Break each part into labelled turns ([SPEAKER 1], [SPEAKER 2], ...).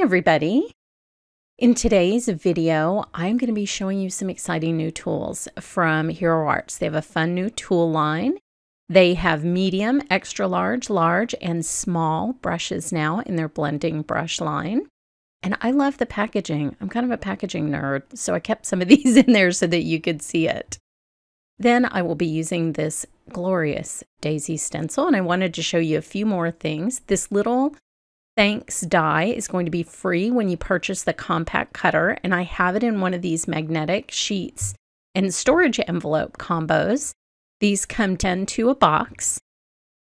[SPEAKER 1] everybody. In today's video, I'm going to be showing you some exciting new tools from Hero Arts. They have a fun new tool line. They have medium, extra large, large, and small brushes now in their blending brush line. And I love the packaging. I'm kind of a packaging nerd, so I kept some of these in there so that you could see it. Then I will be using this glorious daisy stencil, and I wanted to show you a few more things. This little thanks die is going to be free when you purchase the compact cutter, and I have it in one of these magnetic sheets and storage envelope combos. These come 10 to a box,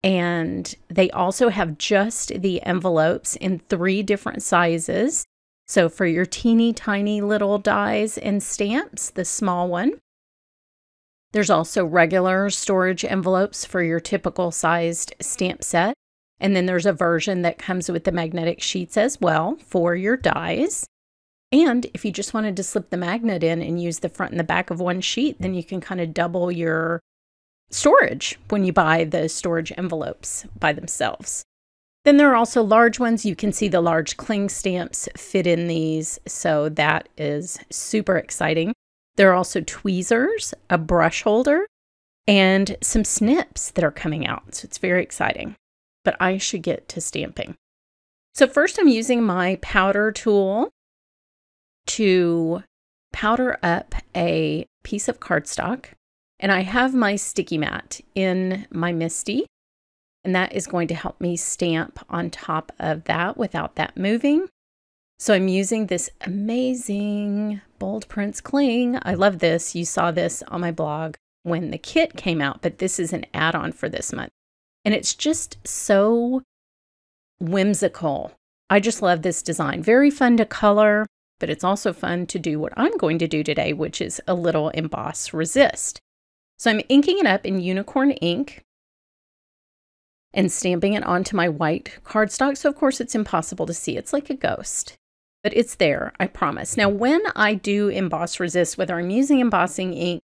[SPEAKER 1] and they also have just the envelopes in 3 different sizes. So for your teeny tiny little dies and stamps, the small one. There's also regular storage envelopes for your typical sized stamp set. And then there's a version that comes with the magnetic sheets as well for your dies. And if you just wanted to slip the magnet in and use the front and the back of one sheet, then you can kind of double your storage when you buy the storage envelopes by themselves. Then there are also large ones. You can see the large cling stamps fit in these, so that is super exciting. There are also tweezers, a brush holder, and some snips that are coming out. So it's very exciting. But I should get to stamping. So first I'm using my powder tool to powder up a piece of cardstock. And I have my sticky mat in my MISTI. And that is going to help me stamp on top of that without that moving. So I'm using this amazing Bold Prints cling. I love this. You saw this on my blog when the kit came out, but this is an add-on for this month. And it's just so whimsical. I just love this design. Very fun to color, but it's also fun to do what I'm going to do today, which is a little emboss resist. So I'm inking it up in unicorn ink and stamping it onto my white cardstock. So of course it's impossible to see. It's like a ghost, but it's there, I promise. Now when I do emboss resist, whether I'm using embossing ink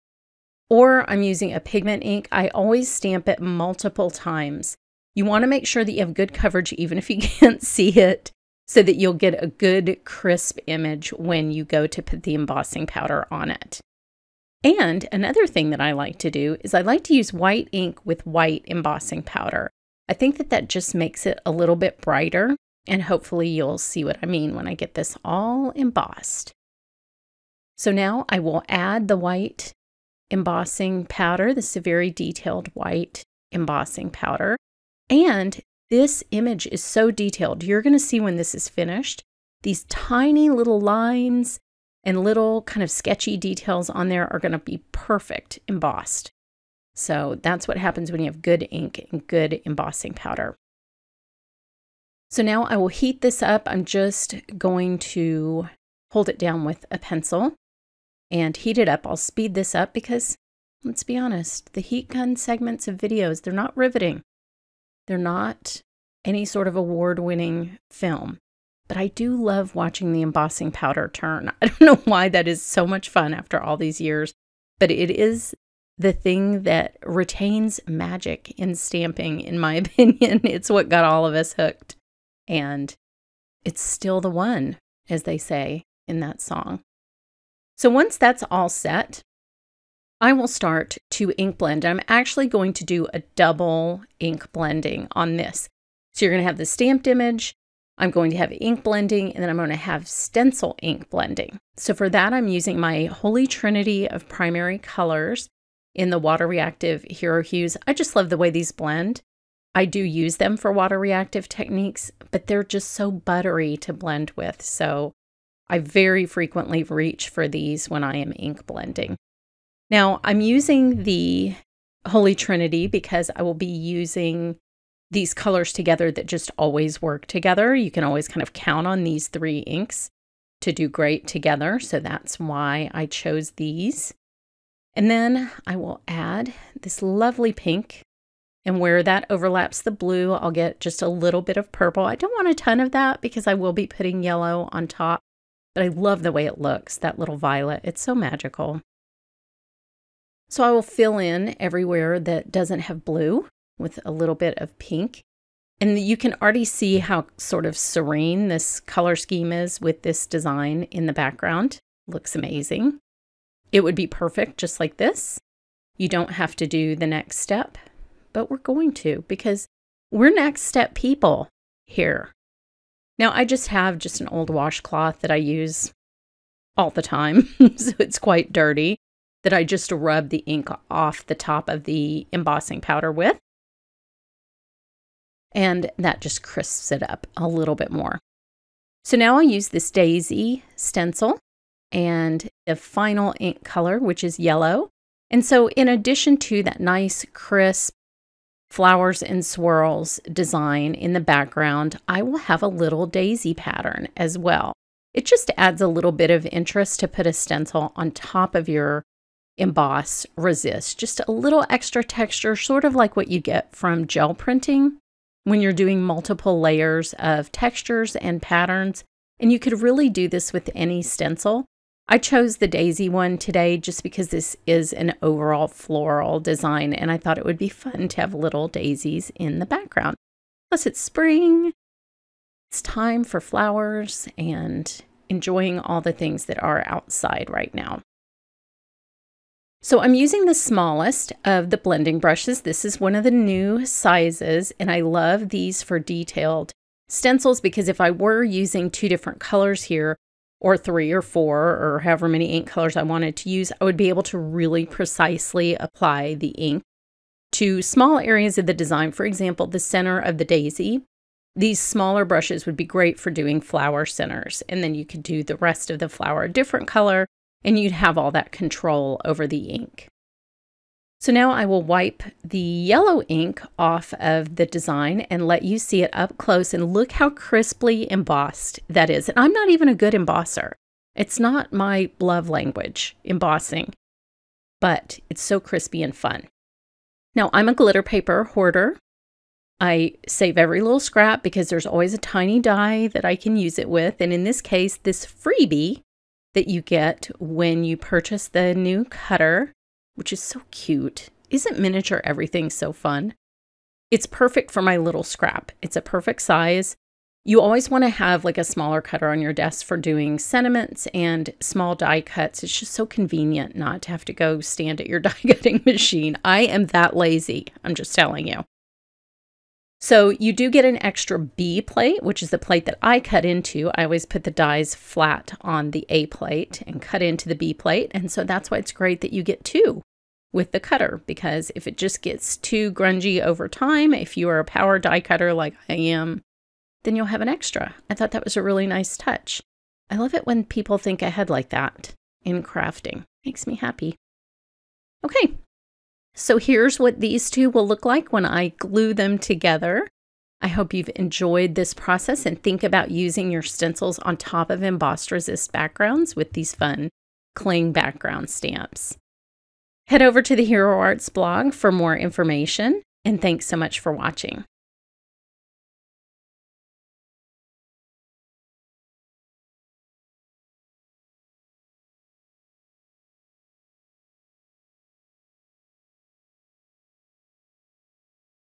[SPEAKER 1] or I'm using a pigment ink, I always stamp it multiple times. You want to make sure that you have good coverage even if you can't see it, so that you'll get a good crisp image when you go to put the embossing powder on it. And another thing that I like to do is I like to use white ink with white embossing powder. I think that that just makes it a little bit brighter, and hopefully you'll see what I mean when I get this all embossed. So now I will add the white embossing powder. This is a very detailed white embossing powder. And this image is so detailed. You're going to see when this is finished, these tiny little lines and little kind of sketchy details on there are going to be perfect embossed. So that's what happens when you have good ink and good embossing powder. So now I will heat this up. I'm just going to hold it down with a pencil and heat it up. I'll speed this up because, let's be honest, the heat gun segments of videos, they're not riveting. They're not any sort of award-winning film. But I do love watching the embossing powder turn. I don't know why that is so much fun after all these years, but it is the thing that retains magic in stamping, in my opinion. It's what got all of us hooked. And it's still the one, as they say in that song. So once that's all set, I will start to ink blend. I'm actually going to do a double ink blending on this. So you're going to have the stamped image, I'm going to have ink blending, and then I'm going to have stencil ink blending. So for that, I'm using my holy trinity of primary colors in the water reactive hero hues. I just love the way these blend. I do use them for water reactive techniques, but they're just so buttery to blend with. So I very frequently reach for these when I am ink blending. Now I'm using the holy trinity because I will be using these colors together that just always work together. You can always kind of count on these 3 inks to do great together. So that's why I chose these. And then I will add this lovely pink. And where that overlaps the blue, I'll get just a little bit of purple. I don't want a ton of that because I will be putting yellow on top. But I love the way it looks, that little violet. It's so magical. So I will fill in everywhere that doesn't have blue with a little bit of pink. And you can already see how sort of serene this color scheme is with this design in the background. Looks amazing. It would be perfect just like this. You don't have to do the next step, but we're going to because we're next step people here. Now, I just have an old washcloth that I use all the time, so it's quite dirty, that I just rub the ink off the top of the embossing powder with. And that just crisps it up a little bit more. So now I'll use this Daisy stencil and the final ink color, which is yellow. And so in addition to that nice crisp flowers and swirls design in the background, I will have a little daisy pattern as well. It just adds a little bit of interest to put a stencil on top of your emboss resist. Just a little extra texture, sort of like what you get from gel printing when you're doing multiple layers of textures and patterns. And you could really do this with any stencil. I chose the daisy one today just because this is an overall floral design, and I thought it would be fun to have little daisies in the background. Plus it's spring, it's time for flowers and enjoying all the things that are outside right now. So I'm using the smallest of the blending brushes. This is one of the new sizes, and I love these for detailed stencils because if I were using 2 different colors here, or 3 or 4, or however many ink colors I wanted to use, I would be able to really precisely apply the ink to small areas of the design. For example, the center of the daisy. These smaller brushes would be great for doing flower centers, and then you could do the rest of the flower a different color, and you'd have all that control over the ink. So now I will wipe the yellow ink off of the design and let you see it up close, and look how crisply embossed that is. And I'm not even a good embosser. It's not my love language, embossing, but it's so crispy and fun. Now I'm a glitter paper hoarder. I save every little scrap because there's always a tiny die that I can use it with. And in this case, this freebie that you get when you purchase the new cutter, which is so cute. Isn't miniature everything so fun? It's perfect for my little scrap. It's a perfect size. You always want to have like a smaller cutter on your desk for doing sentiments and small die cuts. It's just so convenient not to have to go stand at your die cutting machine. I am that lazy, I'm just telling you. So you do get an extra B plate, which is the plate that I cut into. I always put the dies flat on the A plate and cut into the B plate. And so that's why it's great that you get 2 with the cutter, because if it just gets too grungy over time, if you are a power die cutter like I am, then you'll have an extra. I thought that was a really nice touch. I love it when people think ahead like that in crafting. Makes me happy. Okay. So here's what these 2 will look like when I glue them together. I hope you've enjoyed this process and think about using your stencils on top of embossed resist backgrounds with these fun cling background stamps. Head over to the Hero Arts blog for more information, and thanks so much for watching.